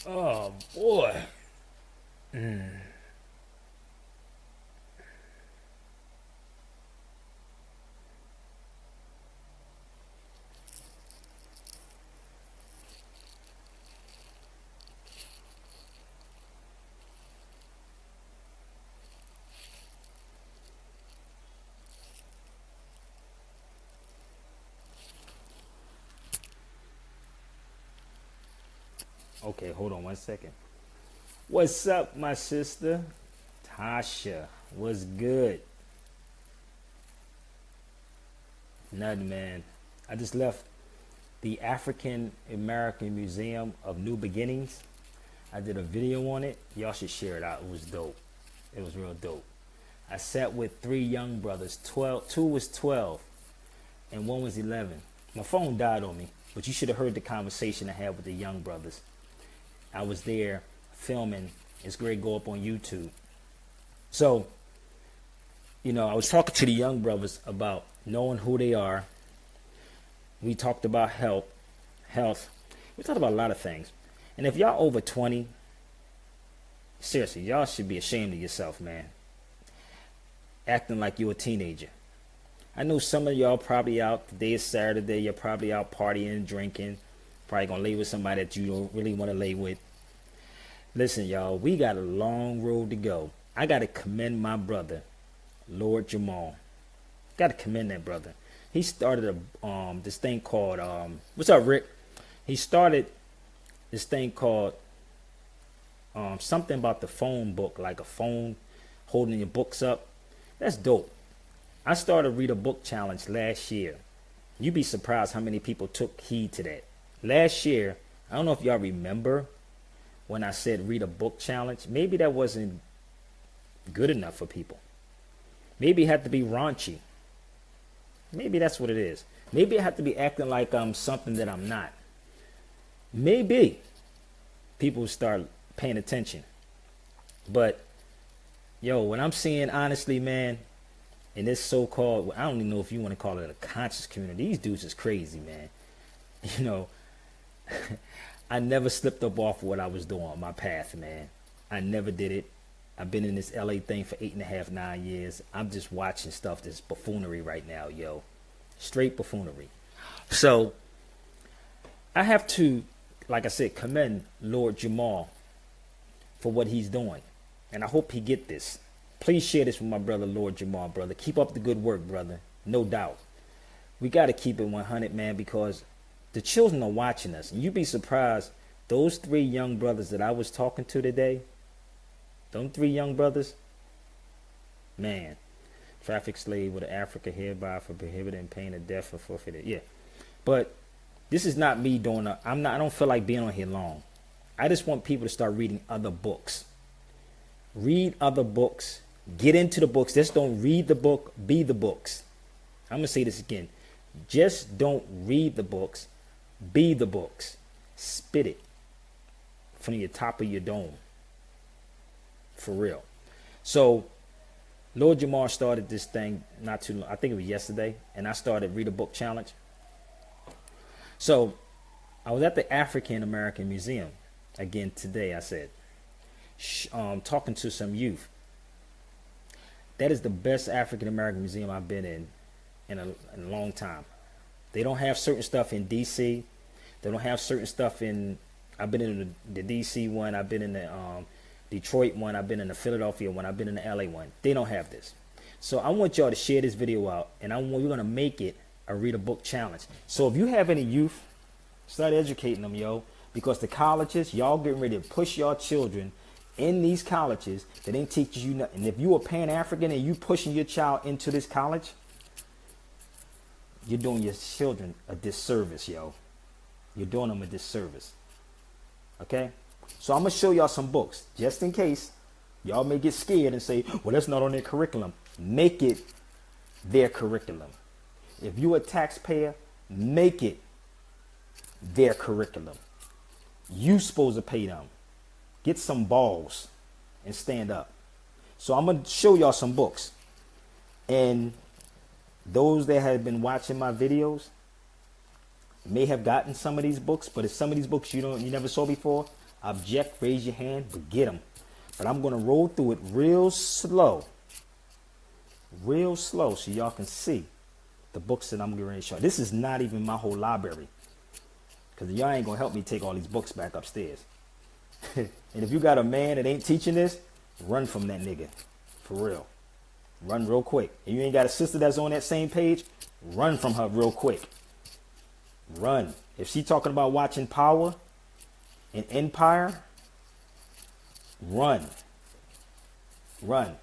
Oh boy. Okay, hold on 1 second. What's up, my sister? Tasha, what's good? Nothing, man. I just left the African American Museum of New Beginnings. I did a video on it. Y'all should share it out. It was dope. It was real dope. I sat with three young brothers. 12, two was 12, and one was 11. My phone died on me, but you should have heard the conversation I had with the young brothers. I was there filming. It's great. Go up on YouTube. So, I was talking to the young brothers about knowing who they are. We talked about health. We talked about a lot of things. And if y'all over 20, seriously, y'all should be ashamed of yourself, man. Acting like you're a teenager. I know some of y'all probably out. Today is Saturday. You're probably out partying, drinking. Probably going to lay with somebody that you don't really want to lay with. Listen, y'all, we got a long road to go. I got to commend my brother, Lord Jamal. Got to commend that brother. He started this thing called, what's up, Rick? He started this thing called something about the phone book, like a phone holding your books up. That's dope. I started Read a Book Challenge last year. You'd be surprised how many people took heed to that. Last year, I don't know if y'all remember when I said Read a Book Challenge. Maybe that wasn't good enough for people. Maybe it had to be raunchy. Maybe that's what it is. Maybe I have to be acting like I'm something that I'm not. Maybe people start paying attention. But, what I'm seeing, honestly, man, in this so-called, I don't even know if you want to call it a conscious community. These dudes is crazy, man. I never slipped up off what I was doing on my path, man. I never did it. I've been in this LA thing for 8.5, 9 years. I'm just watching stuff that's buffoonery right now, yo. Straight buffoonery. So, I have to, like I said, commend Lord Jamal for what he's doing. And I hope he get this. Please share this with my brother, Lord Jamal, brother. Keep up the good work, brother. No doubt. We got to keep it 100, man, because the children are watching us. And you'd be surprised, those three young brothers that I was talking to today, them three young brothers, man, traffic slave with an Africa hereby for prohibiting pain of death or forfeited. Yeah. But this is not me doing I don't feel like being on here long. I just want people to start reading other books. Read other books. Get into the books. Just don't read the book, be the books. I'm going to say this again. Just don't read the books, be the books. Spit it from the top of your dome. For real. So, Lord Jamar started this thing not too long. I think it was yesterday. And I started Read a Book Challenge. So, I was at the African American Museum again today, I said, talking to some youth. That is the best African American museum I've been in a long time. They don't have certain stuff in DC. They don't have certain stuff in, I've been in the DC one, I've been in the Detroit one, I've been in the Philadelphia one, I've been in the LA one. They don't have this. So I want y'all to share this video out, and we're going to make it a Read a Book Challenge. So if you have any youth, start educating them, yo, because the colleges, y'all getting ready to push your children in these colleges that ain't teaching you nothing. And if you are Pan-African and you pushing your child into this college, you're doing your children a disservice, yo. You're doing them a disservice. Okay? So I'm going to show y'all some books, just in case y'all may get scared and say, well, that's not on their curriculum. Make it their curriculum. If you're a taxpayer, make it their curriculum. You supposed to pay them. Get some balls and stand up. So I'm going to show y'all some books. And those that have been watching my videos may have gotten some of these books, but if some of these books you never saw before, Object, raise your hand, but get them. But I'm going to roll through it real slow so y'all can see the books that I'm getting ready to show. This is not even my whole library, because y'all ain't going to help me take all these books back upstairs. And if you got a man that ain't teaching this, run from that nigga. For real. Run real quick. And you ain't got a sister that's on that same page, run from her real quick. Run. If she talking about watching Power and Empire, run. Run.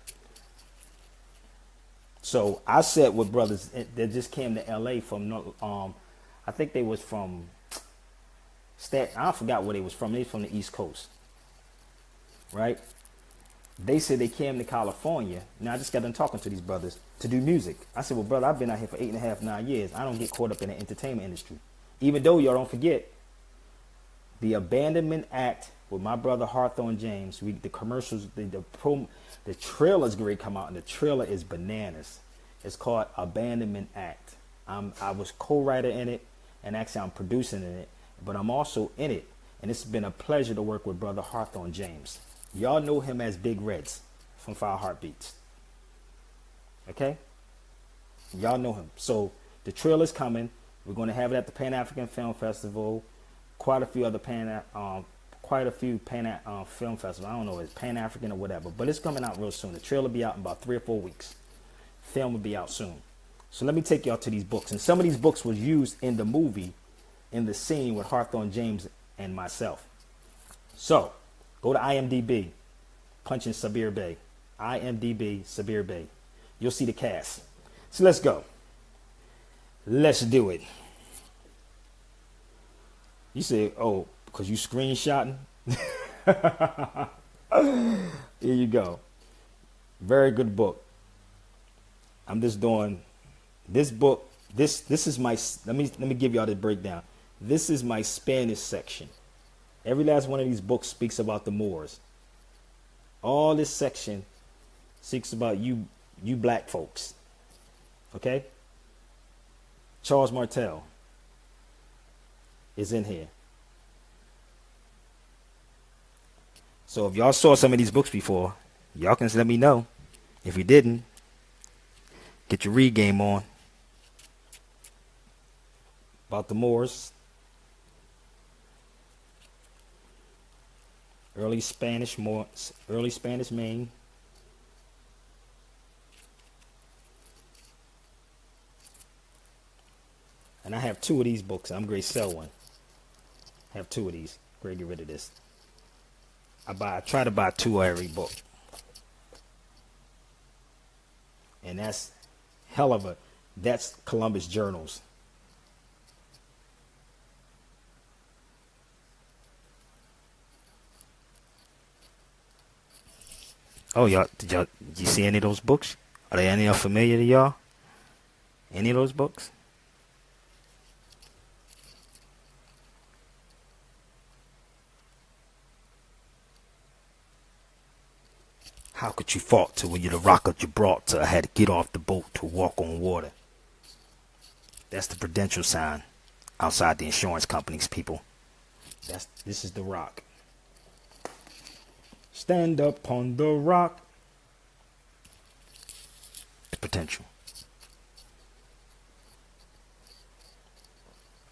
So I sat with brothers that just came to LA from I think they was from I forgot where they was from. They was from the East Coast. Right? They said they came to California. Now I just got done talking to these brothers to do music. I said, well, brother, I've been out here for 8.5, 9 years. I don't get caught up in the entertainment industry. Even though y'all don't forget, the Abandonment Act with my brother Hawthorne James, the commercials, the trailer's going to come out, and the trailer is bananas. It's called Abandonment Act. I was co-writer in it, and actually I'm producing in it, but I'm also in it. And it's been a pleasure to work with brother Hawthorne James. Y'all know him as Big Reds from Fire Heartbeats. Okay? Y'all know him. So the trailer's coming. We're going to have it at the Pan African Film Festival. Quite a few Pan Film Festivals. I don't know if it's Pan African or whatever, but it's coming out real soon. The trailer will be out in about 3 or 4 weeks. Film will be out soon. So let me take y'all to these books. And some of these books was used in the movie, in the scene with Hawthorne James and myself. So go to IMDb, punch in Sabir Bey. IMDb, Sabir Bey. You'll see the cast. So let's go. Let's do it. You say, oh, because you screenshotting? Here you go. Very good book. I'm just doing this book. This is my, let me give y'all the breakdown. This is my Spanish section. Every last one of these books speaks about the Moors. All this section speaks about you black folks. Okay? Charles Martel is in here. So if y'all saw some of these books before, y'all can let me know. If you didn't, get your read game on. About the Moors. Early Spanish Maine. And I have 2 of these books. I'm going to sell one. I have 2 of these. Great, get rid of this. I try to buy 2 of every book. And that's that's Columbus Journals. Oh, did you see any of those books? Are they any familiar to y'all? Any of those books? How could you falter when you're the Rock of Gibraltar? I had to get off the boat to walk on water. That's the prudential sign outside the insurance companies, people. This is the Rock. Stand up on the rock. The potential.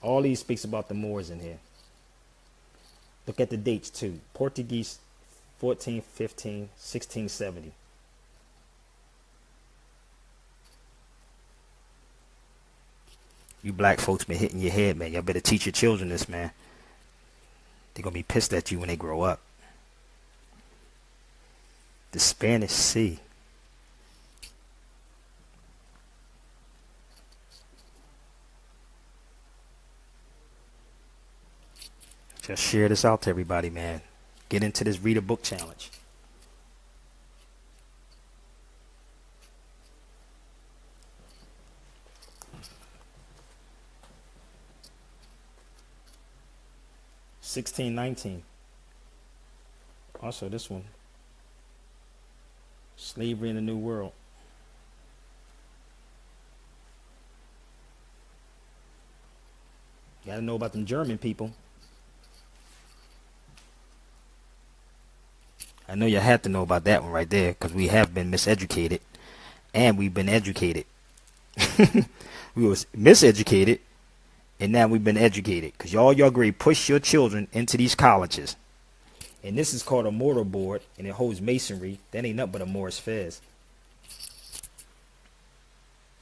All these speaks about the Moors in here. Look at the dates too. Portuguese 1415, 1670. You black folks been hitting your head, man. Y'all better teach your children this, man. They're gonna be pissed at you when they grow up. The Spanish Sea. Just share this out to everybody, man. Get into this read a book challenge. $16.19. Also this one. Slavery in the New World. You gotta know about them German people. I know you had to know about that one right there, because we have been miseducated, and we've been educated. We was miseducated, and now we've been educated, because y'all grade push your children into these colleges. And this is called a mortar board, and it holds masonry. That ain't nothing but a Morris fez.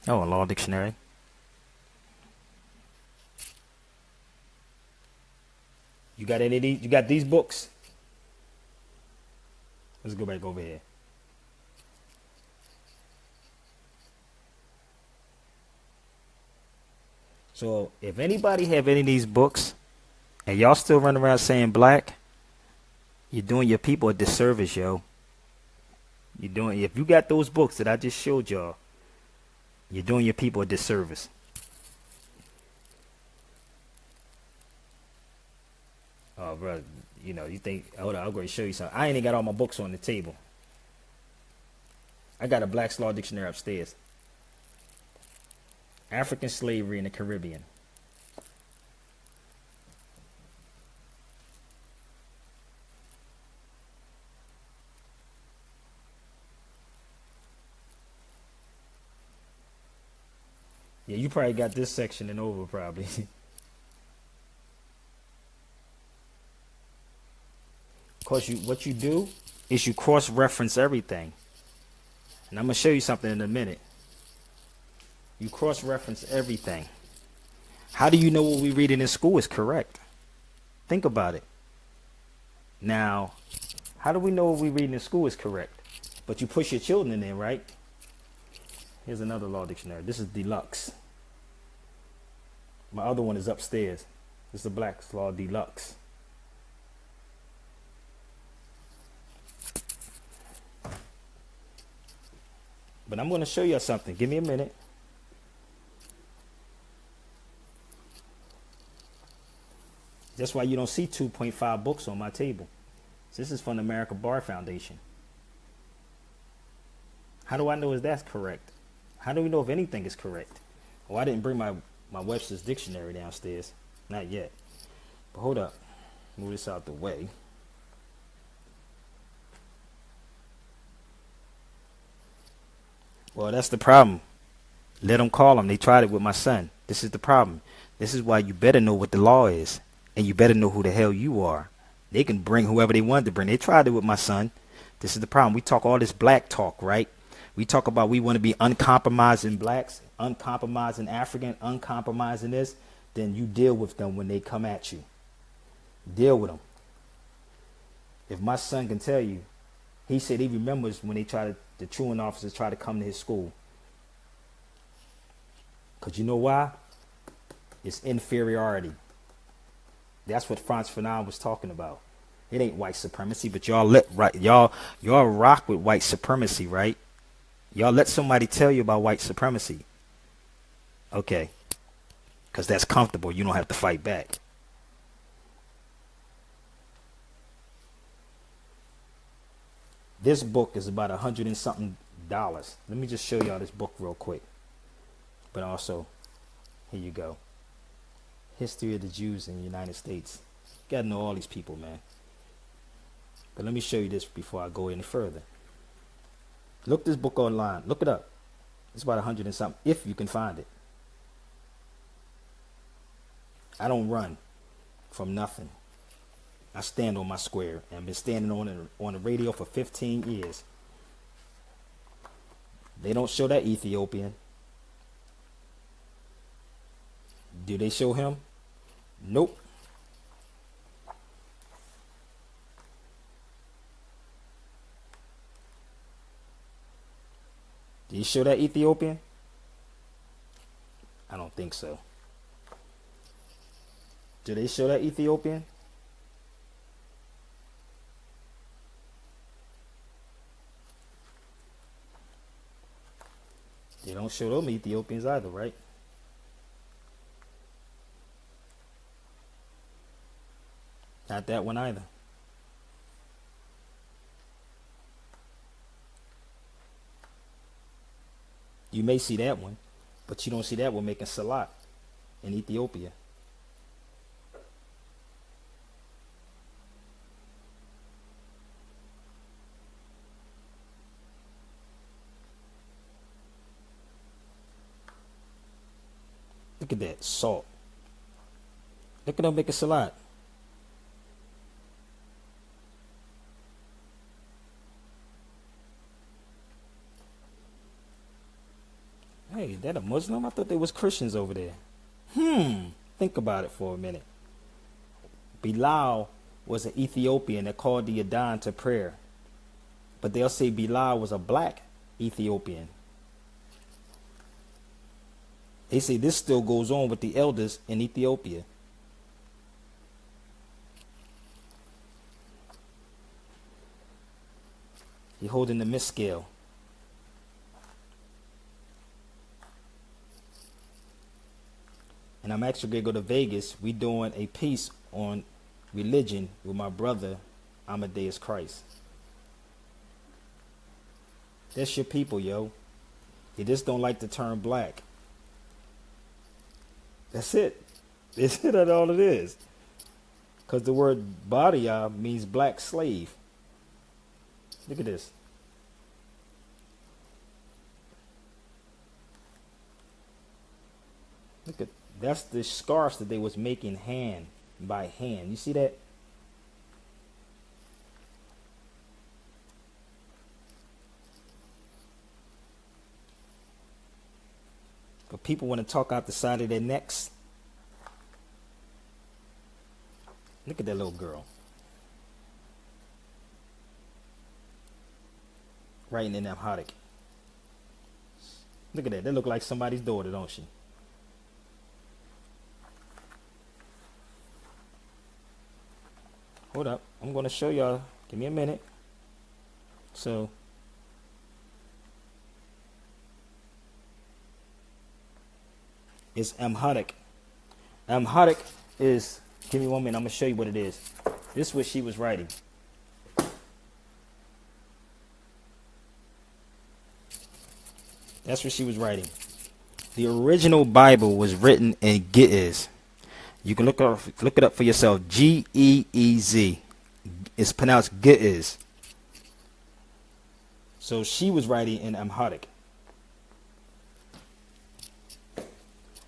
Oh, a law dictionary. You got any of these? You got these books? Let's go back over here. So if anybody have any of these books and y'all still run around saying black, you're doing your people a disservice, yo. You're doing, if you got those books that I just showed y'all, you're doing your people a disservice. Oh, bro, you know, you think, hold on, I'm going to show you something. I ain't even got all my books on the table. I got a Black's Law Dictionary upstairs. African slavery in the Caribbean. Yeah, you probably got this section and over probably. Of course, what you do is you cross-reference everything. And I'm going to show you something in a minute. You cross-reference everything. How do you know what we reading in school is correct? Think about it. Now, how do we know what we reading in school is correct? But you push your children in there, right? Here's another law dictionary. This is deluxe. My other one is upstairs. This is the Black's Law Deluxe. But I'm going to show you something. Give me a minute. That's why you don't see 2.5 books on my table. This is from the American Bar Foundation. How do I know if that's correct? How do we know if anything is correct? Oh, I didn't bring my Webster's dictionary downstairs. Not yet. But hold up. Move this out the way. Well, that's the problem. Let them call them. They tried it with my son. This is the problem. This is why you better know what the law is. And you better know who the hell you are. They can bring whoever they wanted to bring. They tried it with my son. This is the problem. We talk all this black talk, right? We talk about we want to be uncompromising blacks, uncompromising African, uncompromising this. Then you deal with them when they come at you. Deal with them. If my son can tell you, he said he remembers when they tried to, the truant officers tried to come to his school. Because you know why? It's inferiority. That's what Frantz Fanon was talking about. It ain't white supremacy, but y'all rock with white supremacy, right? Y'all let somebody tell you about white supremacy. Okay. Because that's comfortable. You don't have to fight back. This book is about $100 and something. Let me just show y'all this book real quick. But also, here you go. History of the Jews in the United States. You gotta know all these people, man. But let me show you this before I go any further. Look this book online. Look it up. It's about 100 and something, if you can find it. I don't run from nothing. I stand on my square. And I've been standing on the radio for 15 years. They don't show that Ethiopian. Do they show him? Nope. Did he show that Ethiopian? I don't think so. Do they show that Ethiopian? They don't show them Ethiopians either, right? Not that one either. You may see that one, but you don't see that one making salat in Ethiopia. Look at that salt. Look at them make a salad. Hey, is that a Muslim? I thought they was Christians over there. Think about it for a minute. Bilal was an Ethiopian that called the Adhan to prayer. But they'll say Bilal was a black Ethiopian. They say this still goes on with the elders in Ethiopia. You're holding the mist scale. And I'm actually going to go to Vegas. We doing a piece on religion with my brother, Amadeus Christ. That's your people, yo. You just don't like to turn black. That's it. That's all it is. Because the word Badia means black slave. Look at this. Look at, that's the scarves that they was making hand by hand. You see that? But people want to talk out the side of their necks. Look at that little girl. Writing in Amharic. Look at that. That look like somebody's daughter, don't she? Hold up. I'm going to show y'all. Give me a minute. So, it's Amharic. Amharic is, give me 1 minute. I'm going to show you what it is. This is what she was writing. That's what she was writing. The original Bible was written in Ge'ez. You can look it up for yourself. Geez. It's pronounced Ge'ez. So she was writing in Amharic.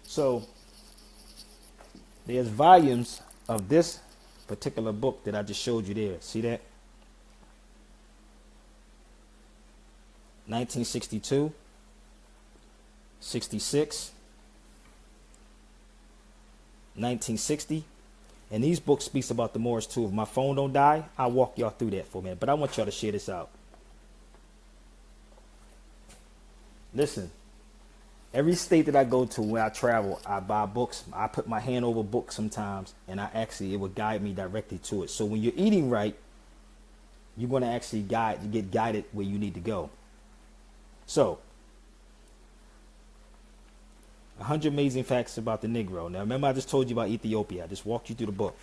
So there's volumes of this particular book that I just showed you there. See that? 1962, 66, 1960. And these books speaks about the Moorish too. If my phone don't die, I'll walk y'all through that for a minute. But I want y'all to share this out. Listen, every state that I go to when I travel, I buy books. I put my hand over books sometimes, and it will guide me directly to it. So when you're eating right, you're going to actually get guided where you need to go. So, 100 amazing facts about the Negro. Now, remember I just told you about Ethiopia. I just walked you through the book.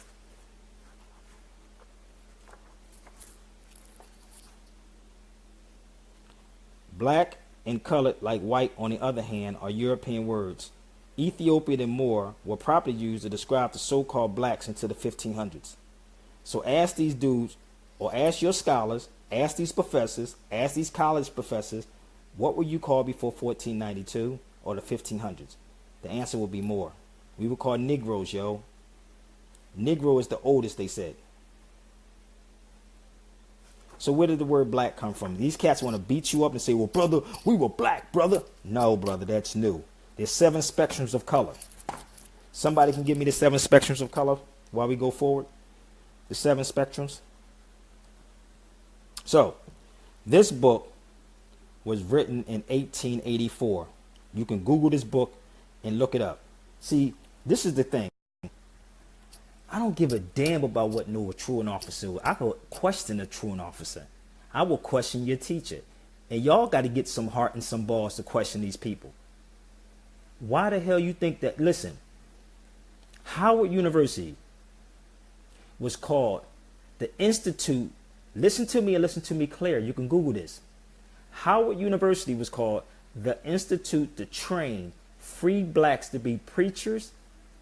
Black and colored like white, on the other hand, are European words. Ethiopian and Moor were properly used to describe the so-called blacks until the 1500s. So ask these dudes, or ask your scholars, ask these professors, ask these college professors, what were you called before 1492 or the 1500s? The answer will be Moor. We were called Negroes, yo. Negro is the oldest, they said. So where did the word black come from? These cats want to beat you up and say, well, brother, we were black, brother. No, brother, that's new. There's 7 spectrums of color. Somebody can give me the 7 spectrums of color while we go forward? The 7 spectrums? So, this book was written in 1884. You can Google this book and look it up. See, this is the thing. I don't give a damn about what a truant officer is. I could question a truant officer. I will question your teacher. And y'all got to get some heart and some balls to question these people. Why the hell you think that? Listen, Howard University was called the Institute. Listen to me and listen to me clear. You can Google this. Howard University was called the Institute to train free blacks to be preachers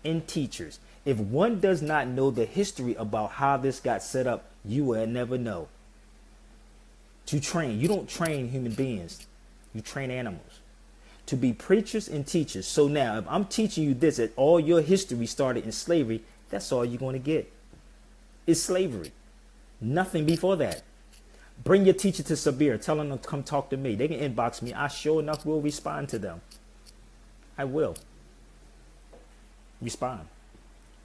and teachers. If one does not know the history about how this got set up, you will never know. To train. You don't train human beings. You train animals. to be preachers and teachers. So now, if I'm teaching you this, that all your history started in slavery, that's all you're going to get. It's slavery. Nothing before that. Bring your teacher to Sabir. Tell them to come talk to me. They can inbox me. I sure enough will respond to them. I will respond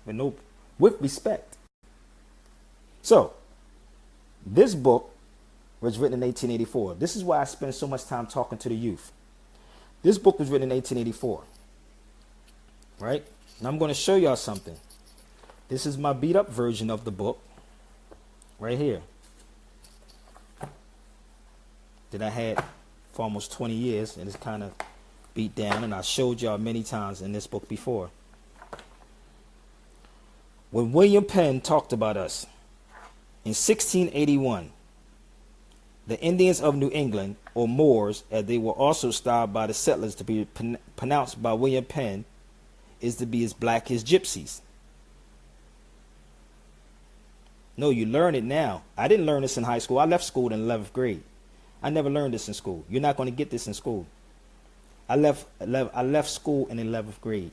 with respect. So, this book was written in 1884. This is why I spend so much time talking to the youth. This book was written in 1884. Right? And I'm going to show y'all something. This is my beat up version of the book. Right here. That I had for almost 20 years. And it's kind of beat down. And I showed y'all many times in this book before. When William Penn talked about us in 1681, the Indians of New England, or Moors, as they were also styled by the settlers to be pronounced by William Penn, is to be as black as gypsies. No, you learn it now. I didn't learn this in high school. I left school in 11th grade. I never learned this in school. You're not going to get this in school. I left school in 11th grade.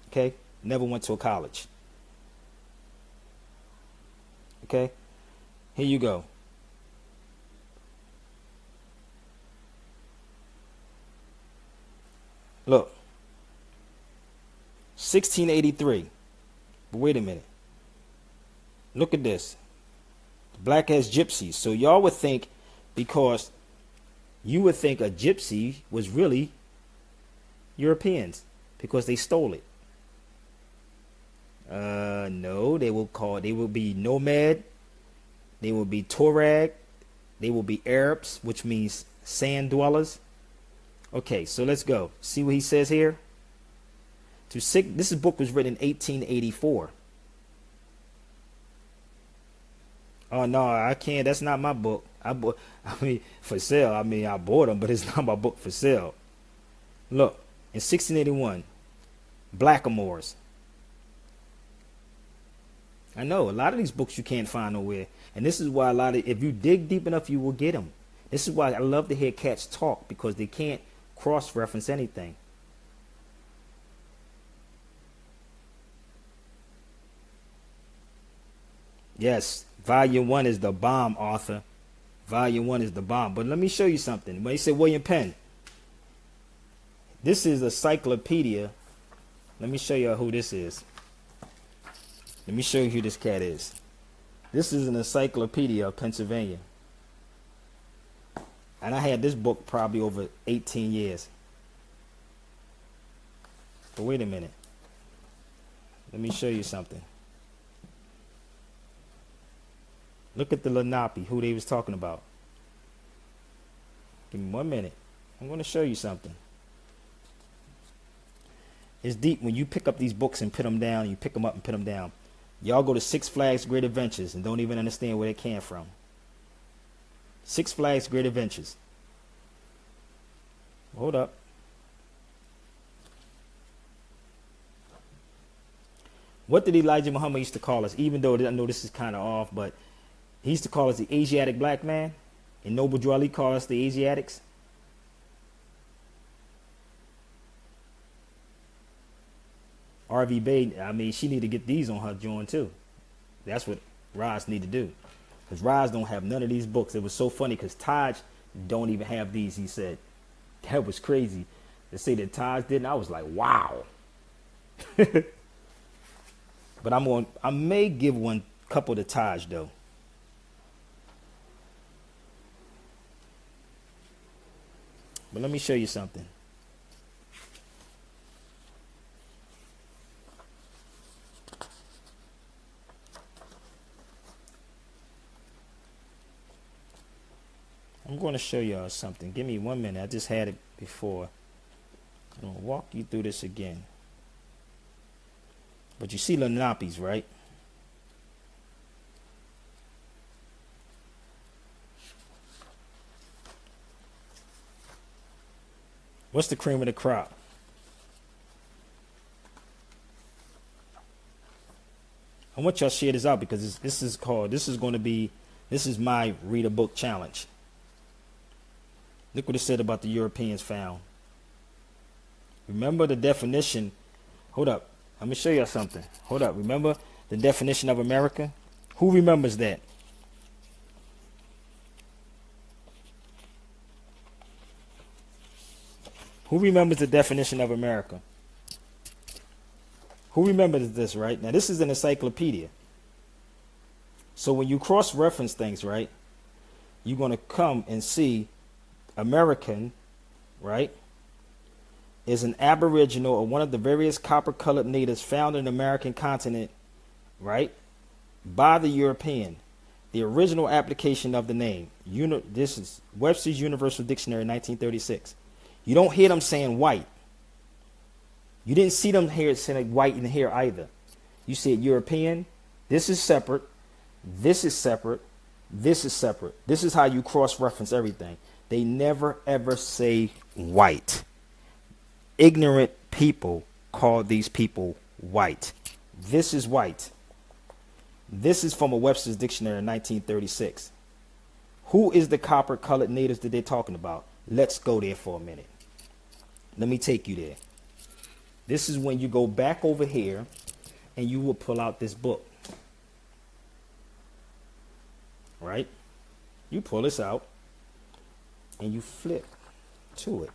Okay? Never went to a college. Okay? Here you go. Look. 1683. But wait a minute. Look at this. Black as gypsies. So y'all would think, because you would think a gypsy was really Europeans because they stole it. No, they will be nomad, they will be Tuareg, they will be Arabs, which means sand dwellers. Okay, so let's go. See what he says here? This book was written in 1884. Oh no, I can't. That's not my book. For sale. I bought them, but it's not my book for sale. Look, in 1681, blackamoors. I know a lot of these books you can't find nowhere, and this is why if you dig deep enough, you will get them. This is why I love to hear cats talk, because they can't cross-reference anything. Yes, Volume 1 is the bomb, Arthur. Volume 1 is the bomb. But let me show you something. When you say William Penn, this is a encyclopedia. Let me show you who this is. Let me show you who this cat is. This is an encyclopedia of Pennsylvania. And I had this book probably over 18 years. But wait a minute. Let me show you something. Look at the Lenape, who they was talking about. Give me 1 minute. I'm going to show you something. It's deep when you pick up these books and put them down. You pick them up and put them down. Y'all go to Six Flags Great Adventures and don't even understand where they came from. Six Flags Great Adventures. Hold up. What did Elijah Muhammad used to call us? Even though I know this is kind of off, but he used to call us the Asiatic black man. And Noble Drew Ali called us the Asiatics. RV Bay, she need to get these on her joint too. That's what Roz need to do. Because Roz don't have none of these books. It was so funny because Taj don't even have these, he said. That was crazy. They say that Taj didn't. I was like, wow. But I may give one couple to Taj though. But let me show you something. I'm going to show y'all something. Give me 1 minute. I just had it before. I'm going to walk you through this again. But you see Lenapes, right? What's the cream of the crop? I want y'all to share this out because this is my read a book challenge. Look what it said about the Europeans found Remember the definition. Hold up. I'm going to show you something. Hold up. Remember the definition of America? Who remembers that? Who remembers the definition of America? Who remembers this, right? Now, this is an encyclopedia. So when you cross-reference things, right, you're going to come and see American, right, is an aboriginal or one of the various copper-colored natives found in the American continent, right, by the European. The original application of the name. This is Webster's Universal Dictionary, 1936. You don't hear them saying white. You didn't see them here saying white in here either. You said European. This is separate. This is separate. This is separate. This is how you cross-reference everything. They never, ever say white. Ignorant people call these people white. This is white. This is from a Webster's Dictionary in 1936. Who is the copper-colored natives that they're talking about? Let's go there for a minute. Let me take you there. This is when you go back over here and you will pull out this book. Right? You pull this out and you flip to it.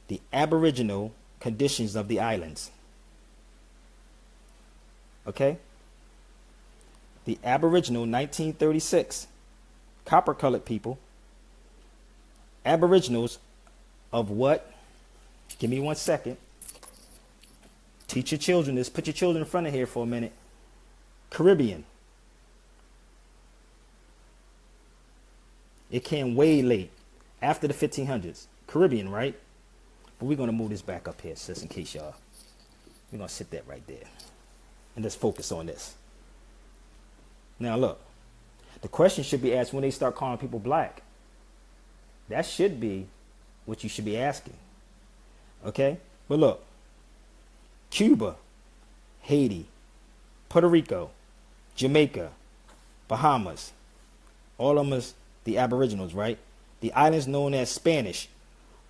The Aboriginal Conditions of the Islands. Okay? The Aboriginal 1936. Copper-colored people. Aboriginals of what? Give me 1 second. Teach your children this. Put your children in front of here for a minute. Caribbean. It came way late. After the 1500s. Caribbean, right? But we're going to move this back up here, sis, in case y'all. We're going to sit that right there. And let's focus on this. Now, look. The question should be asked when they start calling people black. That should be what you should be asking. Okay? But look. Cuba, Haiti, Puerto Rico, Jamaica, Bahamas. All of them is the Aboriginals, right? The islands known as Spanish.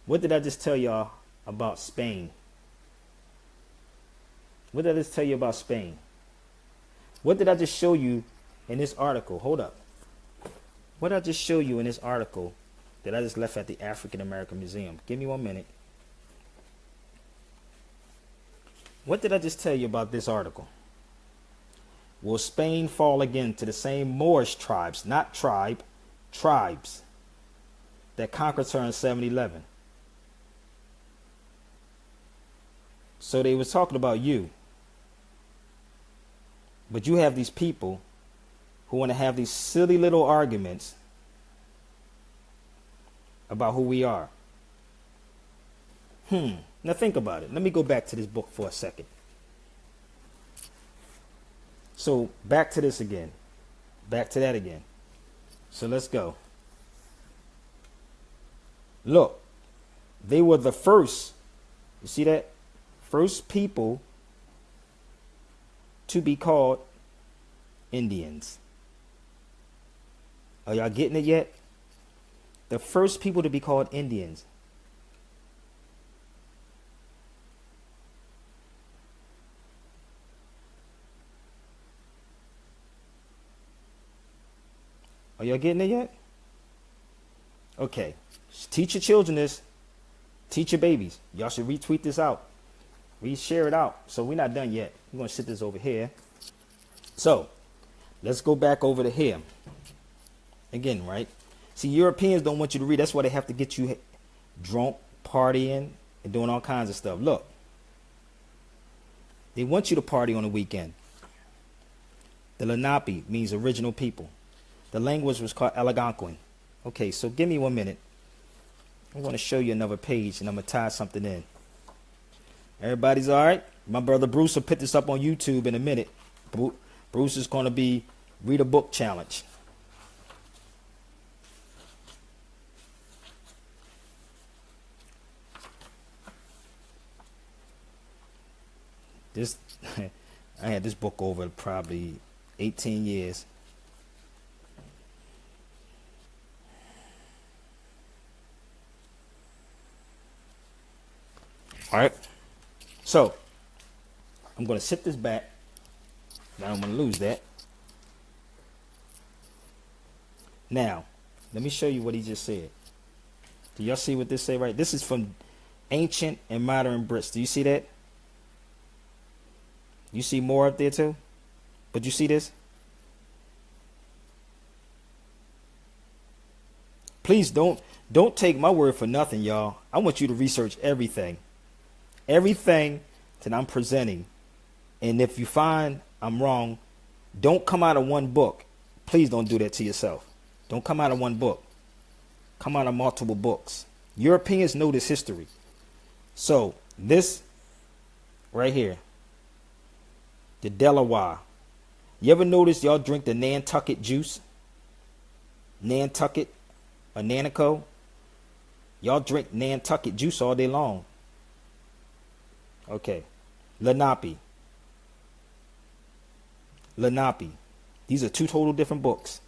What did I just tell y'all about Spain? What did I just tell you about Spain? What did I just show you in this article? Hold up. What did I just show you in this article that I just left at the African American Museum? Give me 1 minute. What did I just tell you about this article? Will Spain fall again to the same Moorish tribes, not tribe, tribes, that conquered her in 711? So they was talking about you. But you have these people who want to have these silly little arguments about who we are. Now think about it. Let me go back to this book for a second. So back to this again. Back to that again. So let's go. Look, they were the first, you see that? First people to be called Indians. Are y'all getting it yet? The first people to be called Indians. Are y'all getting it yet? Okay. Teach your children this. Teach your babies. Y'all should retweet this out. Share it out. So we're not done yet. We're going to sit this over here. So let's go back over to here. Again, right? See, Europeans don't want you to read. That's why they have to get you drunk, partying, and doing all kinds of stuff. Look. They want you to party on the weekend. The Lenape means original people. The language was called Algonquin. Okay, so give me 1 minute. I'm going to show you another page, and I'm going to tie something in. Everybody's all right? My brother Bruce will put this up on YouTube in a minute. Bruce is going to be read a book challenge. This I had this book over probably 18 years. All right. So I'm going to sit this back. I don't want to lose that. Now, let me show you what he just said. Do y'all see what this say right? This is from Ancient and Modern Brits. Do you see that? You see more up there too? But you see this? Please don't take my word for nothing, y'all. I want you to research everything. Everything that I'm presenting. And if you find I'm wrong, don't come out of one book. Please don't do that to yourself. Don't come out of one book. Come out of multiple books. Europeans know this history. So this right here, the Delaware. You ever notice y'all drink the Nantucket juice? Nantucket or Nanaco? Y'all drink Nantucket juice all day long. Okay. Lenape. These are two total different books.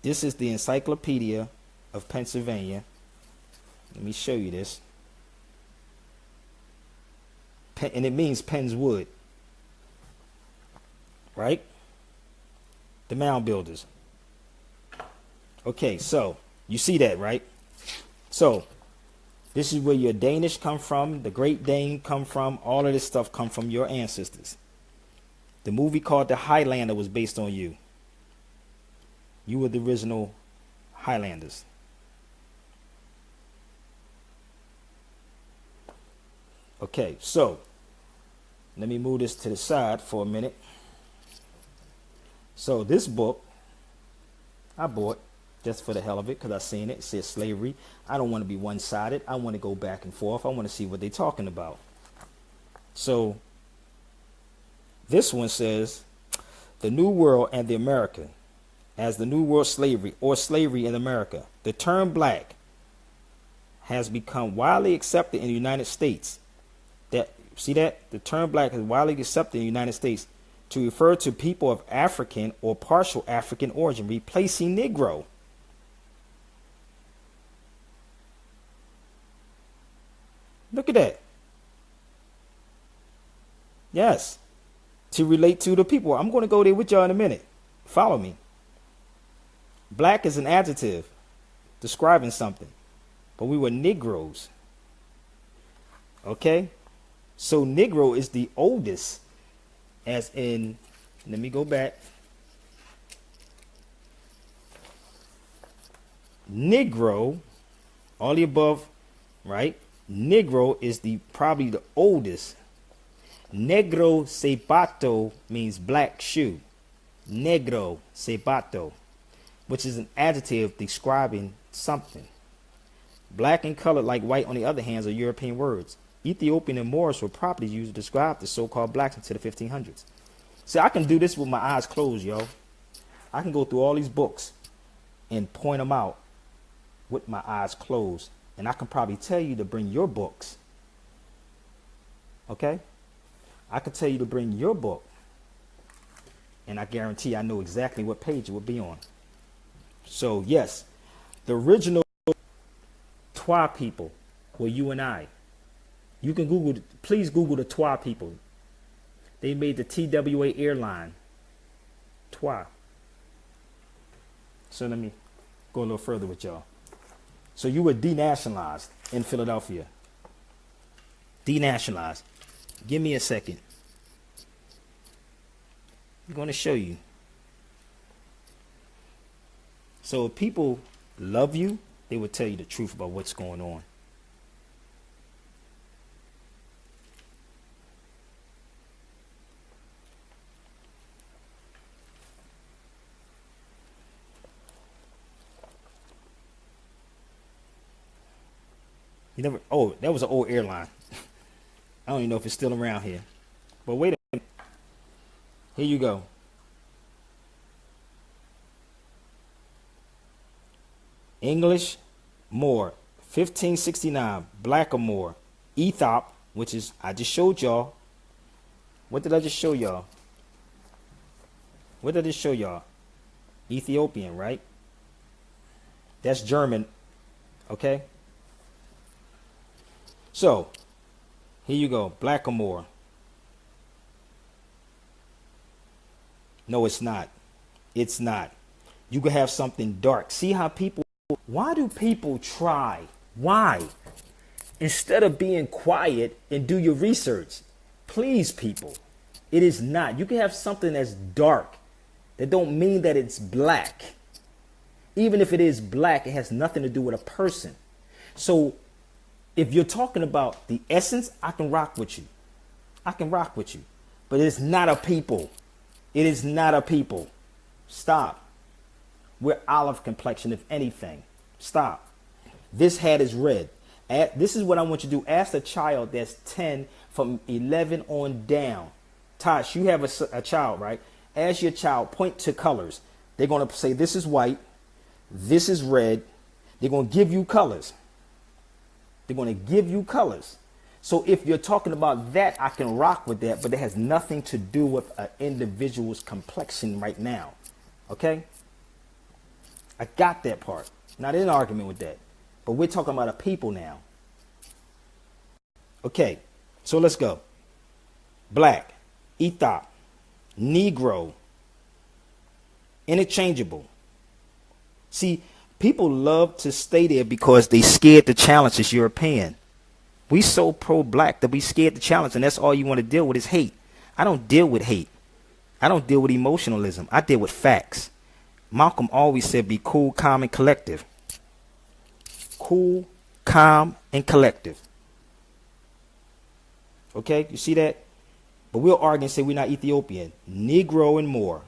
This is the Encyclopedia of Pennsylvania. Let me show you this. And it means Penn's Wood. Right? The Mound Builders. Okay, so you see that, right? So this is where your Danish come from, the Great Dane come from, all of this stuff come from your ancestors. The movie called The Highlander was based on you. You were the original Highlanders. Okay, so let me move this to the side for a minute. So this book I bought just for the hell of it because I seen it. It says slavery. I don't want to be one-sided. I want to go back and forth. I want to see what they're talking about. So this one says the New World and the America as the New World slavery or slavery in America. The term black has become widely accepted in the United States. See that? The term black is widely accepted in the United States to refer to people of African or partial African origin, replacing Negro. Look at that. Yes. To relate to the people. I'm going to go there with y'all in a minute. Follow me. Black is an adjective describing something. But we were Negroes. Okay? So Negro is the oldest, as in, let me go back. Negro, all the above, right? Negro is probably the oldest. Negro zapato means black shoe. Negro zapato, which is an adjective describing something. Black and colored like white, on the other hand, are European words. Ethiopian and Moorish were properly used to describe the so-called blacks until the 1500s. See, I can do this with my eyes closed, yo. I can go through all these books and point them out with my eyes closed. And I can probably tell you to bring your books. Okay? I can tell you to bring your book. And I guarantee I know exactly what page it will be on. So, yes, the original Twa people were you and I. You can Google, please Google the Twa people. They made the TWA airline. Twa. So let me go a little further with y'all. So you were denationalized in Philadelphia. Denationalized. Give me a second. I'm going to show you. So if people love you, they will tell you the truth about what's going on. You never, oh, that was an old airline. I don't even know if it's still around here. But wait a minute. Here you go. English, Moor, 1569, Blackamoor, Ethiop, which is, I just showed y'all. What did I just show y'all? What did I just show y'all? Ethiopian, right? That's German, okay? So, Here you go. Black or more. No, it's not. It's not. You could have something dark. See how people, why do people try? Why? Instead of being quiet and do your research. Please, people. It is not. You can have something that's dark. That don't mean that it's black. Even if it is black, it has nothing to do with a person. So if you're talking about the essence, I can rock with you. I can rock with you. But it's not a people. It is not a people. Stop. We're olive complexion, if anything. Stop. This hat is red. This is what I want you to do. Ask a child that's 10 from 11 on down. Tosh, you have a child, right? Ask your child, point to colors. They're going to say, this is white. This is red. They're going to give you colors. They're going to give you colors. So if you're talking about that, I can rock with that, but it has nothing to do with an individual's complexion right now. Okay? I got that part. Not in argument with that. But we're talking about a people now. Okay, so let's go. Black, Ethiop, Negro, interchangeable. See, people love to stay there because they scared to challenge this European. We so pro-black that we scared to challenge, and that's all you want to deal with is hate. I don't deal with hate. I don't deal with emotionalism. I deal with facts. Malcolm always said be cool, calm, and collective. Cool, calm, and collective. Okay, you see that? But we'll argue and say we're not Ethiopian. Negro and Moor.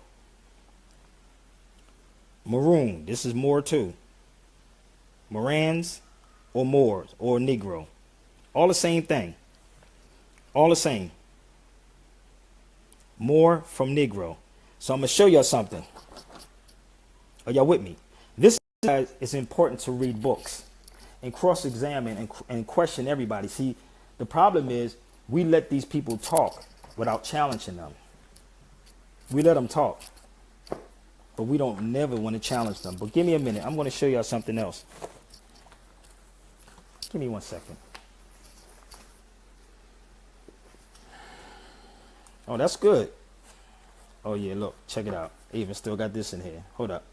Maroon, this is Moor too. Morans or Moors or Negro. All the same thing. All the same. Moor from Negro. So I'm going to show y'all something. Are y'all with me? This is important to read books and cross-examine and question everybody. See, the problem is we let these people talk without challenging them. We let them talk, but we don't never want to challenge them. But give me a minute. I'm going to show y'all something else. Give me 1 second. Oh, that's good. Oh, yeah, look, check it out. I even still got this in here. Hold up.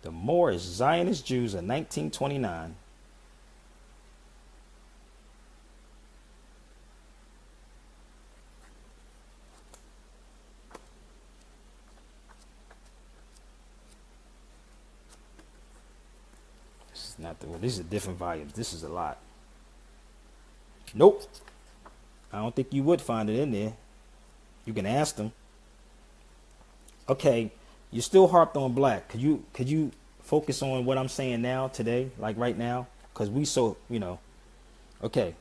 The Moorish Zionist Jews of 1929. This is not the one. These are different volumes. This is a lot. Nope. I don't think you would find it in there. You can ask them. Okay, you still harped on black. Could you focus on what I'm saying now today, like right now? Because we so, you know. Okay.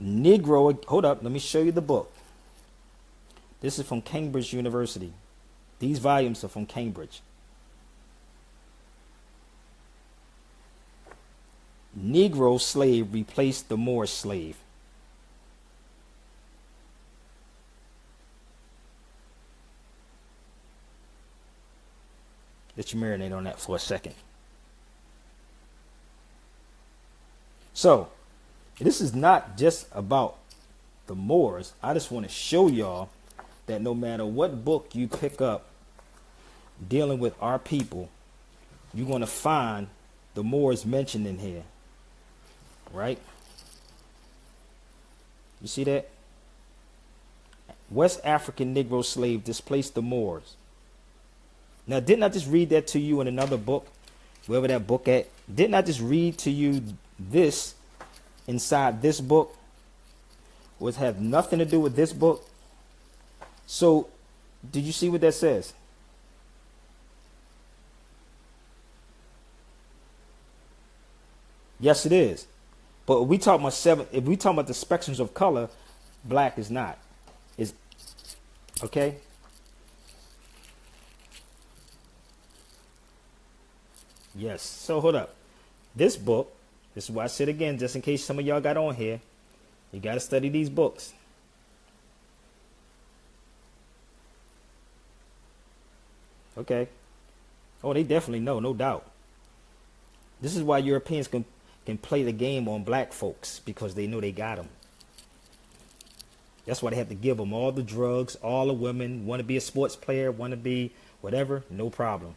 Negro, hold up, let me show you the book. This is from Cambridge University. These volumes are from Cambridge. Negro slave replaced the Moorish slave. Let you marinate on that for a second. So, this is not just about the Moors. I just want to show y'all that no matter what book you pick up dealing with our people, you're going to find the Moors mentioned in here. Right? You see that? West African Negro slave displaced the Moors. Now, didn't I just read that to you in another book? Wherever that book at? Didn't I just read to you this inside this book? Which have nothing to do with this book? So, did you see what that says? Yes, it is. But if we talk about the spectrums of color, black is not. Is okay? Yes. So hold up. This book, this is why I said again, just in case some of y'all got on here, you got to study these books. Okay. Oh, they definitely know, no doubt. This is why Europeans can play the game on black folks because they know they got them. That's why they have to give them all the drugs, all the women, want to be a sports player, want to be whatever, no problem.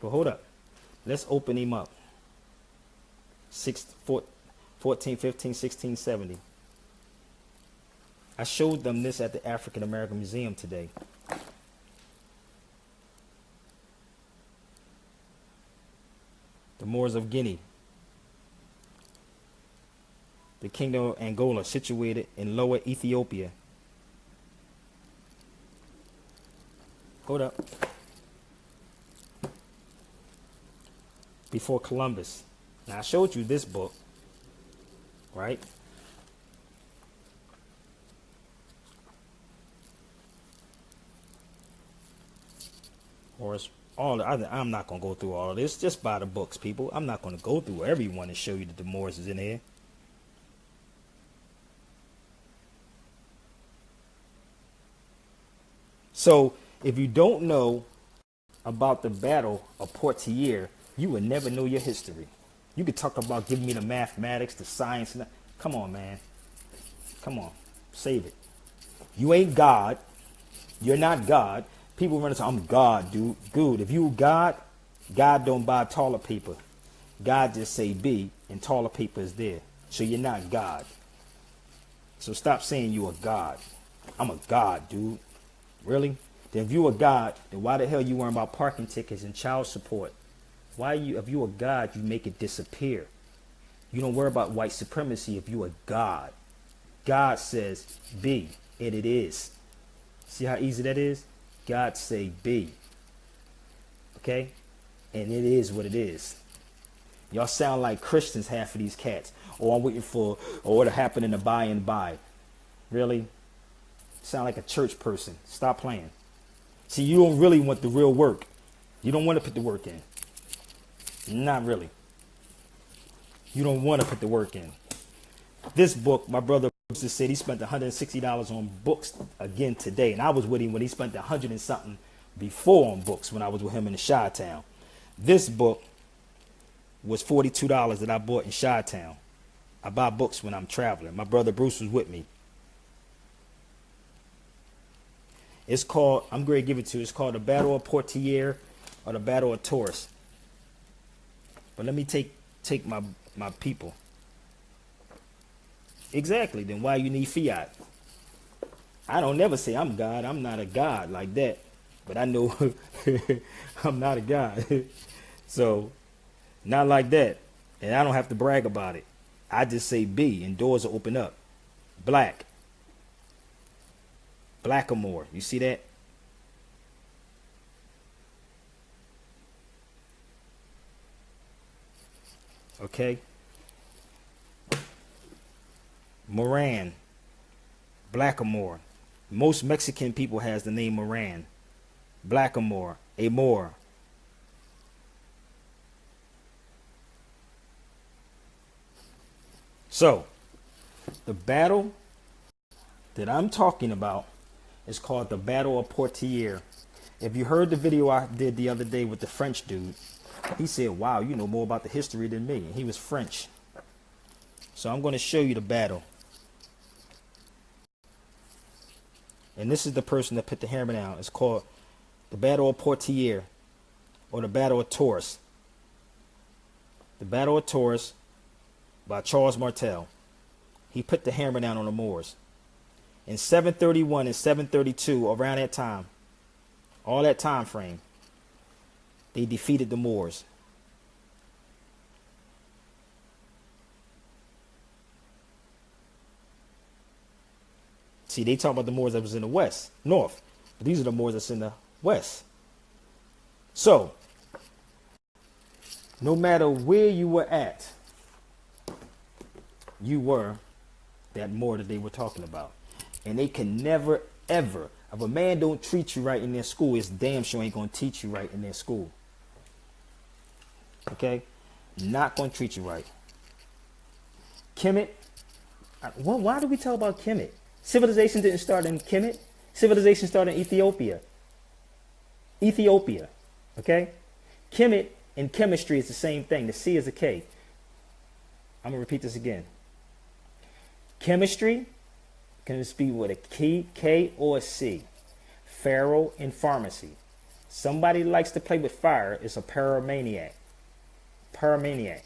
But hold up. Let's open him up. 14, 15, 16, 70. I showed them this at the African American Museum today. The Moors of Guinea. The Kingdom of Angola, situated in Lower Ethiopia. Hold up. Before Columbus. Now, I showed you this book, right? Or it's all. I'm not going to go through all of this. Just buy the books, people. I'm not going to go through everyone and show you that the Moors is in here. So, if you don't know about the Battle of Poitiers, you would never know your history. You could talk about giving me the mathematics, the science. Come on, man. Come on. Save it. You ain't God. You're not God. People run and say, I'm God, dude. Good. If you God, God don't buy toilet paper. God just say be, and toilet paper is there. So you're not God. So stop saying you a God. I'm a God, dude. Really? Then if you a God, then why the hell you worrying about parking tickets and child support? Why you, if you a God, you make it disappear. You don't worry about white supremacy if you a God. God says be, and it is. See how easy that is? God say be. Okay? And it is what it is. Y'all sound like Christians, half of these cats. Oh, I'm waiting for, or what'll happen in the by and by. Really? Sound like a church person. Stop playing. See, you don't really want the real work. You don't want to put the work in. Not really. You don't want to put the work in. This book, my brother just said he spent $160 on books again today. And I was with him when he spent $100 and something before on books when I was with him in the Chi-Town. This book was $42 that I bought in Chi-Town. I buy books when I'm traveling. My brother Bruce was with me. It's called, I'm going to give it to you, it's called the Battle of Poitiers or the Battle of Tours. But let me take my people. Exactly, then why you need fiat? I don't never say I'm God. I'm not a God like that. But I know I'm not a God. So, not like that. And I don't have to brag about it. I just say be and doors will open up. Black. Blackamoor. You see that? Okay. Moran. Blackamoor. Most Mexican people has the name Moran. Blackamoor. A Moor. So, the battle that I'm talking about is called the Battle of Poitiers. If you heard the video I did the other day with the French dude, he said, wow, you know more about the history than me. And he was French. So I'm going to show you the battle. And this is the person that put the hammer down. It's called the Battle of Poitiers or the Battle of Tours. The Battle of Tours by Charles Martel. He put the hammer down on the Moors. In 731 and 732, around that time, all that time frame, they defeated the Moors. See, they talk about the Moors that was in the west, north. But these are the Moors that's in the west. So, no matter where you were at, you were that Moor that they were talking about. And they can never, ever, if a man don't treat you right in their school, it's damn sure ain't going to teach you right in their school. Okay? Not going to treat you right. Kemet. Well, why do we talk about Kemet? Civilization didn't start in Kemet. Civilization started in Ethiopia. Ethiopia. Okay? Kemet In chemistry, it's the same thing. The C is a K. I'm going to repeat this again. Chemistry can just be with a K or a C. Pharaoh in pharmacy. Somebody likes to play with fire is a paramaniac. Paramaniac.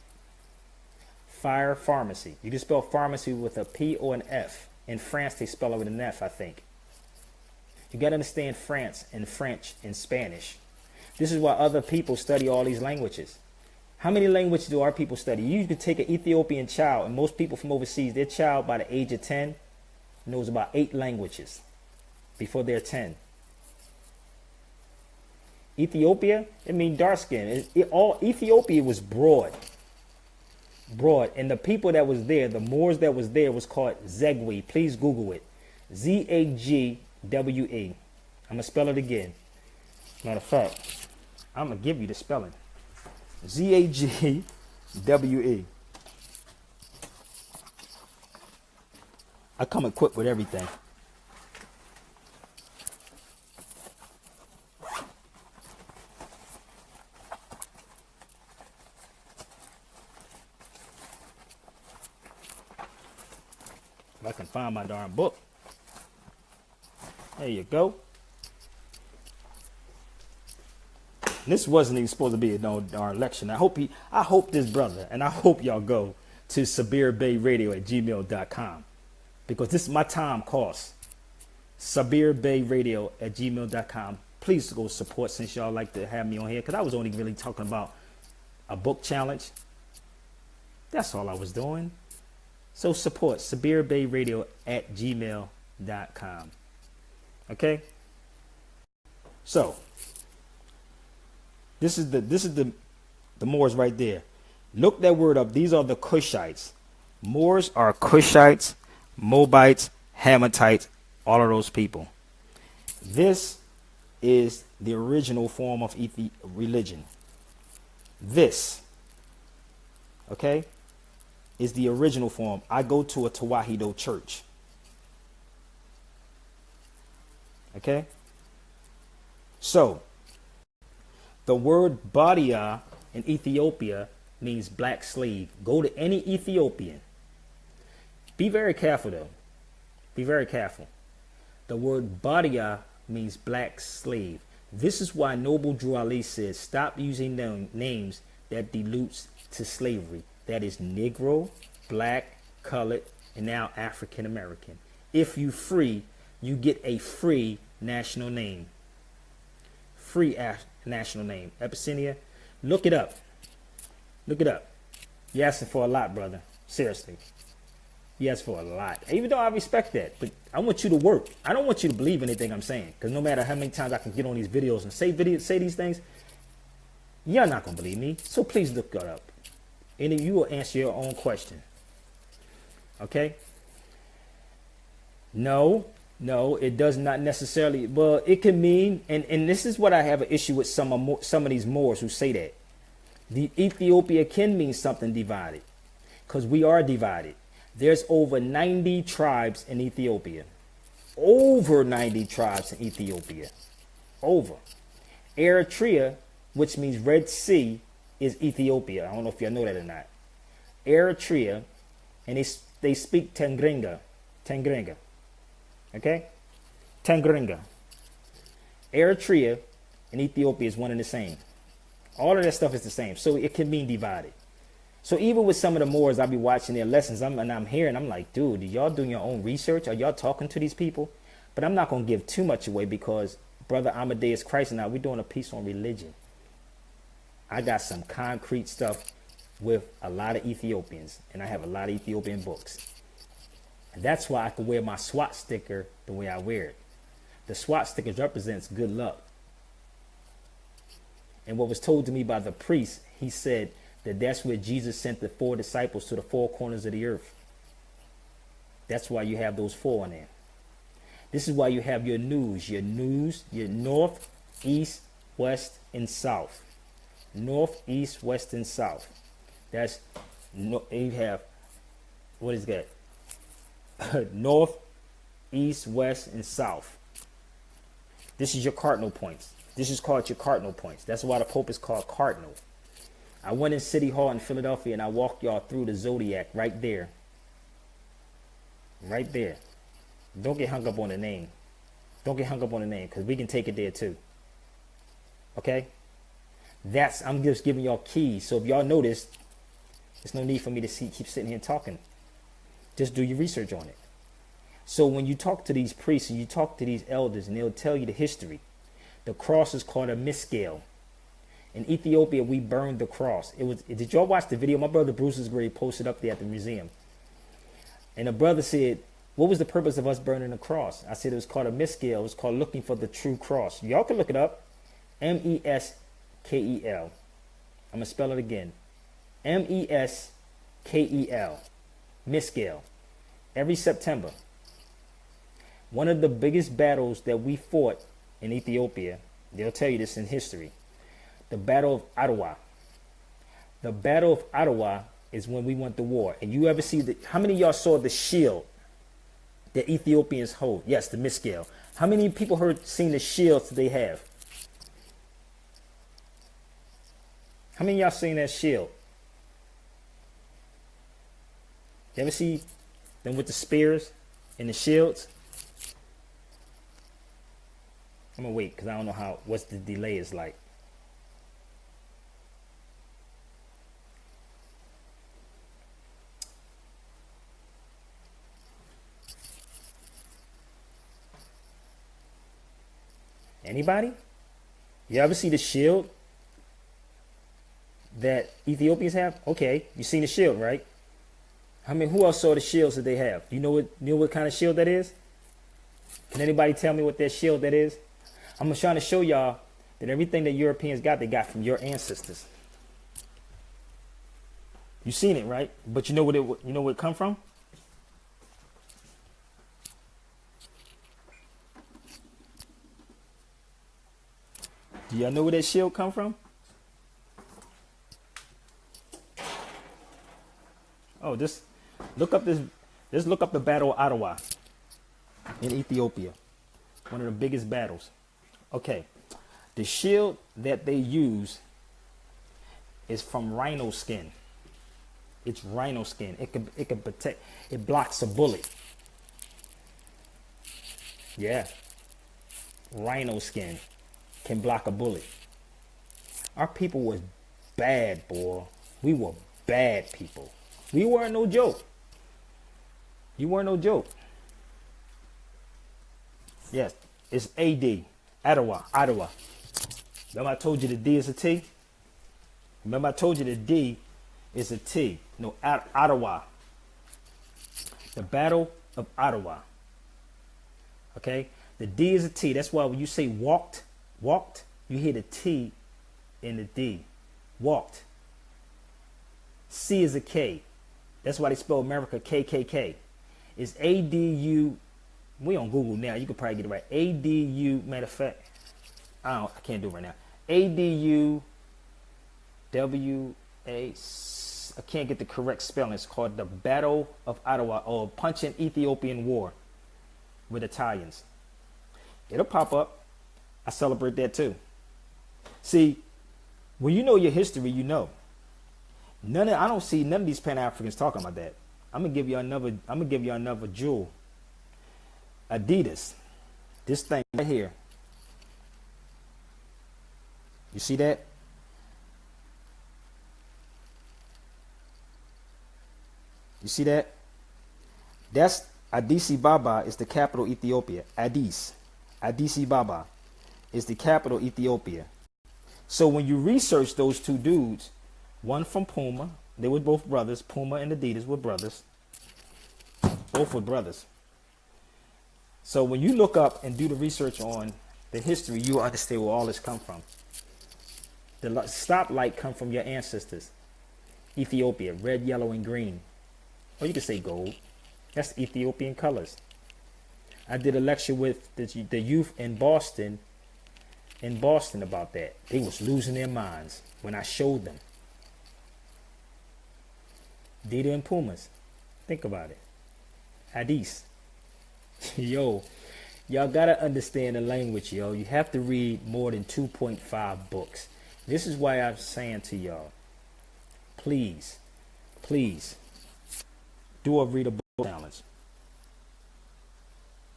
Fire pharmacy. You can spell pharmacy with a P or an F. In France, they spell it with an F, I think. You got to understand France and French and Spanish. This is why other people study all these languages. How many languages do our people study? You can take an Ethiopian child, and most people from overseas, their child by the age of 10 knows about 8 languages before they're 10. Ethiopia, it means dark skin. Ethiopia was broad. And the people that was there, the Moors that was there, was called Zegwe. Please Google it. Zagwe. I'm going to spell it again. Matter of fact, I'm going to give you the spelling. Zagwe. I come equipped with everything. If I can find my darn book. There you go. This wasn't even supposed to be a no darn lecture. I hope this brother, and I hope y'all go to sabirbayradio@gmail.com, because this is my time cost. sabirbayradio@gmail.com. Please go support, since y'all like to have me on here, because I was only really talking about a book challenge. That's all I was doing. So support sabirbayradio@gmail.com. Okay. So this is the Moors right there. Look that word up. These are the Cushites. Moors are Cushites, Moabites, Hammatites, all of those people. This is the original form of religion. This, okay, is the original form. I go to a Tawahedo church. Okay? So, the word Badia in Ethiopia means black slave. Go to any Ethiopian. Be very careful though. Be very careful. The word Badia means black slave. This is why Noble Drew Ali says, stop using names that dilutes to slavery. That is Negro, black, colored, and now African American. If you free, you get a free national name. Free national name. Abyssinia. Look it up. Look it up. You're asking for a lot, brother. Seriously. You ask for a lot. Even though I respect that. But I want you to work. I don't want you to believe anything I'm saying. Because no matter how many times I can get on these videos and say these things, you're not going to believe me. So please look it up. And you will answer your own question. Okay? No, it does not necessarily. Well, it can mean, and this is what I have an issue with some of these Moors who say that. The Ethiopia can mean something divided. Because we are divided. There's over 90 tribes in Ethiopia. Over 90 tribes in Ethiopia. Over. Eritrea, which means Red Sea, is Ethiopia. I don't know if y'all know that or not. Eritrea, and they speak Tangringa. Okay? Tangringa. Eritrea and Ethiopia is one and the same. All of that stuff is the same. So it can mean divided. So even with some of the Moors, I'll be watching their lessons, I'm hearing, I'm like, dude, y'all doing your own research? Are y'all talking to these people? But I'm not going to give too much away, because Brother Amadeus Christ and I, we're doing a piece on religion. I got some concrete stuff with a lot of Ethiopians, and I have a lot of Ethiopian books. And that's why I can wear my SWAT sticker the way I wear it. The SWAT sticker represents good luck. And what was told to me by the priest, he said that that's where Jesus sent the 4 disciples to the 4 corners of the earth. That's why you have those 4 on there. This is why you have your news, your north, east, west, and south. North, east, west, and south. That's, you have, what is that? North, east, west, and south. This is your cardinal points. This is called your cardinal points. That's why the Pope is called cardinal. I went in City Hall in Philadelphia and I walked y'all through the Zodiac right there. Right there. Don't get hung up on the name. Don't get hung up on the name because we can take it there too. Okay? I'm just giving y'all keys. So if y'all notice, there's no need for me to keep sitting here talking. Just do your research on it. So when you talk to these priests and you talk to these elders and they'll tell you the history, the cross is called a miscale. In Ethiopia, we burned the cross. Did y'all watch the video? My brother Bruce's grade posted up there at the museum. And the brother said, what was the purpose of us burning the cross? I said it was called a miscale. It was called looking for the true cross. Y'all can look it up. M-E-S-K-E-L. I'm going to spell it again. M-E-S-K-E-L. Miscale. Every September. One of the biggest battles that we fought in Ethiopia, they'll tell you this in history, the Battle of Ottawa. The Battle of Ottawa is when we went to war. And you ever see how many of y'all saw the shield that Ethiopians hold? Yes, the miscale. How many people seen the shields that they have? How many of y'all seen that shield? You ever see them with the spears and the shields? I'm gonna wait because I don't know what's the delay is like. Anybody? You ever see the shield that Ethiopians have? Okay, you seen the shield, right? Who else saw the shields that they have? Do you know what kind of shield that is? Can anybody tell me what that shield that is? I'm trying to show y'all that everything that Europeans got, they got from your ancestors. You seen it, right? But you know where it come from? Do y'all know where that shield come from? Oh, just look up the Battle of Ottawa in Ethiopia. One of the biggest battles. Okay. The shield that they use is from rhino skin. It's rhino skin. It can protect, it blocks a bullet. Yeah. Rhino skin can block a bullet. Our people was bad, boy. We were bad people. We weren't no joke. You weren't no joke. Yes, it's AD. Ottawa. Remember I told you the D is a T? Remember I told you the D is a T. No, Ottawa. The Battle of Ottawa. Okay? The D is a T. That's why when you say walked, you hear the T in the D. Walked. C is a K. That's why they spell America KKK. It's ADU. We on Google now. You can probably get it right. ADU. Matter of fact, I can't do it right now. ADU WA. I can't get the correct spelling. It's called the Battle of Ottawa, or Punching Ethiopian War with Italians. It'll pop up. I celebrate that too. See, when you know your history, you know. I don't see none of these Pan-Africans talking about that. I'm gonna give you another jewel. Adidas. This thing right here. You see that? You see that? That's Addis Ababa is the capital Ethiopia. Addis Ababa is the capital Ethiopia. So when you research those two dudes, one from Puma, they were both brothers. Puma and Adidas were brothers. Both were brothers. So when you look up and do the research on the history, you understand where all this come from. The stoplight come from your ancestors. Ethiopia, red, yellow, and green. Or you can say gold. That's Ethiopian colors. I did a lecture with the youth in Boston about that. They was losing their minds when I showed them. Dita and Pumas. Think about it. Hadith. Yo, y'all gotta understand the language, yo. You have to read more than 2.5 books. This is why I'm saying to y'all, please, please do a read a book challenge.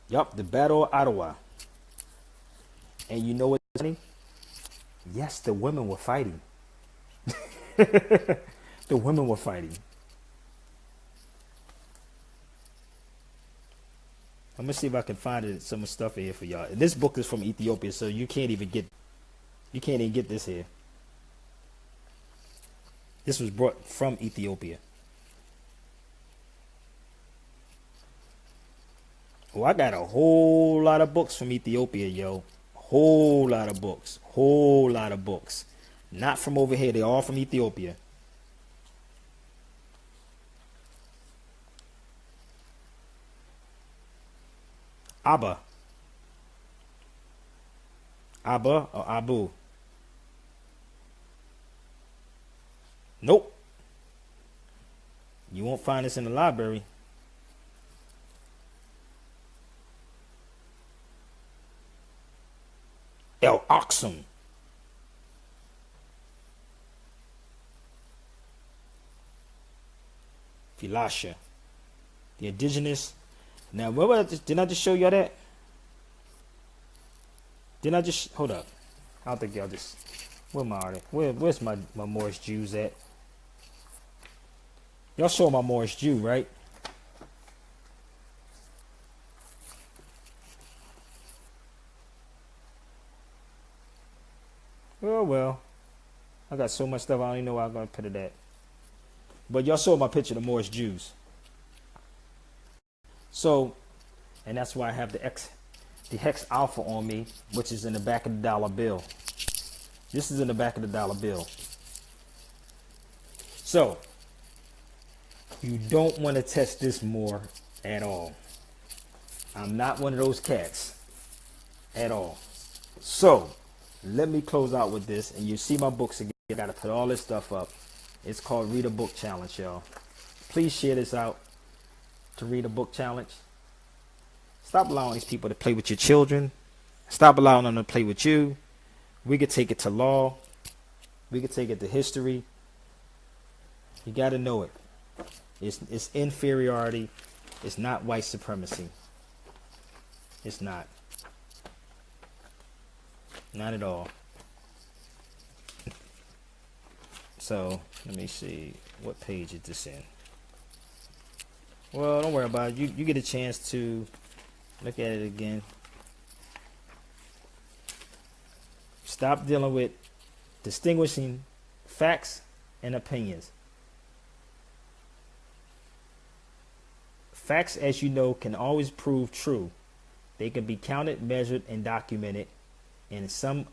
Yup, the Battle of Ottawa. And you know what's funny? Yes, the women were fighting. The women were fighting. I'm gonna see if I can find it, some stuff in here for y'all. This book is from Ethiopia, so you can't even get this here. This was brought from Ethiopia. Oh, I got a whole lot of books from Ethiopia, yo. Whole lot of books. Whole lot of books. Not from over here. They're all from Ethiopia. Abba. Abba or Abu? Nope. You won't find this in the library. El Oxum. Philasha. The indigenous. Now, didn't I just show y'all that? Didn't I just, hold up. I don't think y'all just, where's my Moorish Jews at? Y'all saw my Moorish Jew, right? Oh, well. I got so much stuff, I don't even know where I'm going to put it at. But y'all saw my picture of the Moorish Jews. So, and that's why I have the hex alpha on me, which is in the back of the dollar bill. This is in the back of the dollar bill. So, you don't want to test this more at all. I'm not one of those cats at all. So, let me close out with this, and you see my books again. I got to put all this stuff up. It's called Read a Book Challenge, y'all. Please share this out to Read a Book Challenge. Stop allowing these people to play with your children. Stop allowing them to play with you. We could take it to law. We could take it to history. You got to know it. It's inferiority. It's not white supremacy. It's not. Not at all. So, let me see. What page is this in? Well, don't worry about it. You get a chance to look at it again. Stop dealing with distinguishing facts and opinions. Facts, as you know, can always prove true. They can be counted, measured, and documented in some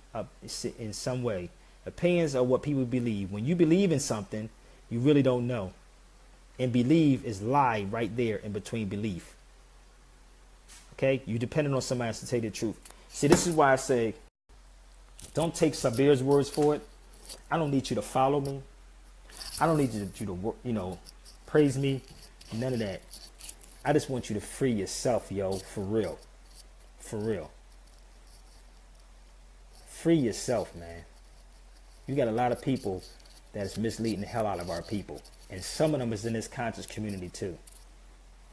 way. Opinions are what people believe. When you believe in something, you really don't know. And believe is lie right there in between belief. Okay? You depending on somebody else to tell you the truth. See, this is why I say, don't take Sabir's words for it. I don't need you to follow me. I don't need you to praise me. None of that. I just want you to free yourself, yo, for real. For real. Free yourself, man. You got a lot of people that's misleading the hell out of our people. And some of them is in this conscious community too.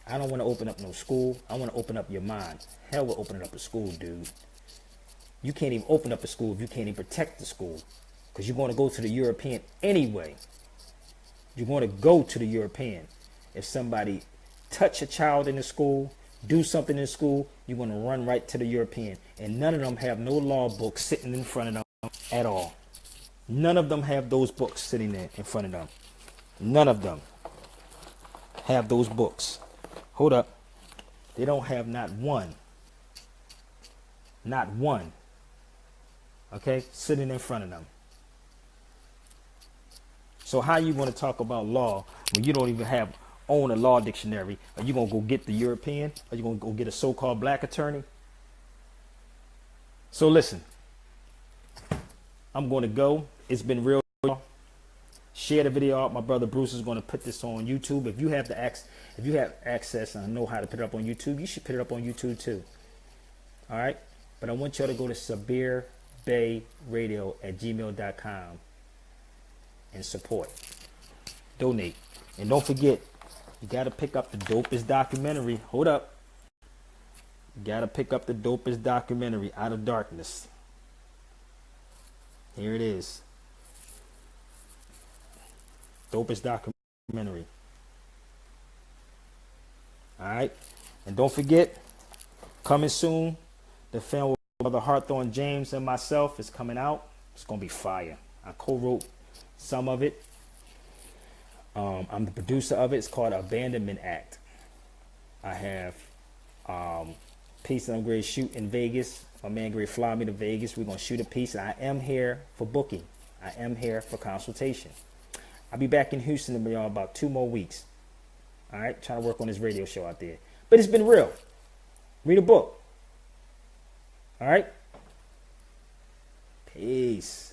I don't want to open up no school. I want to open up your mind. Hell with opening up a school, dude. You can't even open up a school if you can't even protect the school. Because you're going to go to the European anyway. You're going to go to the European. If somebody touch a child in the school, do something in school, you're going to run right to the European. And none of them have no law books sitting in front of them at all. None of them have those books sitting there in front of them. None of them have those books. Hold up. They don't have not one. Not one. Okay? Sitting in front of them. So how you want to talk about law when you don't even own a law dictionary? Are you going to go get the European? Are you going to go get a so-called black attorney? So listen. I'm going to go. It's been real. Share the video out. My brother Bruce is going to put this on YouTube. If you have access and know how to put it up on YouTube, you should put it up on YouTube too. All right. But I want y'all to go to sabirbayradio@gmail.com and support. donate. And don't forget, you got to pick up the dopest documentary. Hold up. You got to pick up the dopest documentary, Out of Darkness. Here it is. Dopest documentary. All right. And don't forget, coming soon, the film with Brother Hawthorne James and myself is coming out. It's going to be fire. I co-wrote some of it. I'm the producer of it. It's called Abandonment Act. I have piece that I'm going to shoot in Vegas. My man going to fly me to Vegas. We're going to shoot a piece. And I am here for booking. I am here for consultation. I'll be back in Houston in y'all about 2 more weeks. All right, trying to work on this radio show out there. But it's been real. Read a book. All right. Peace.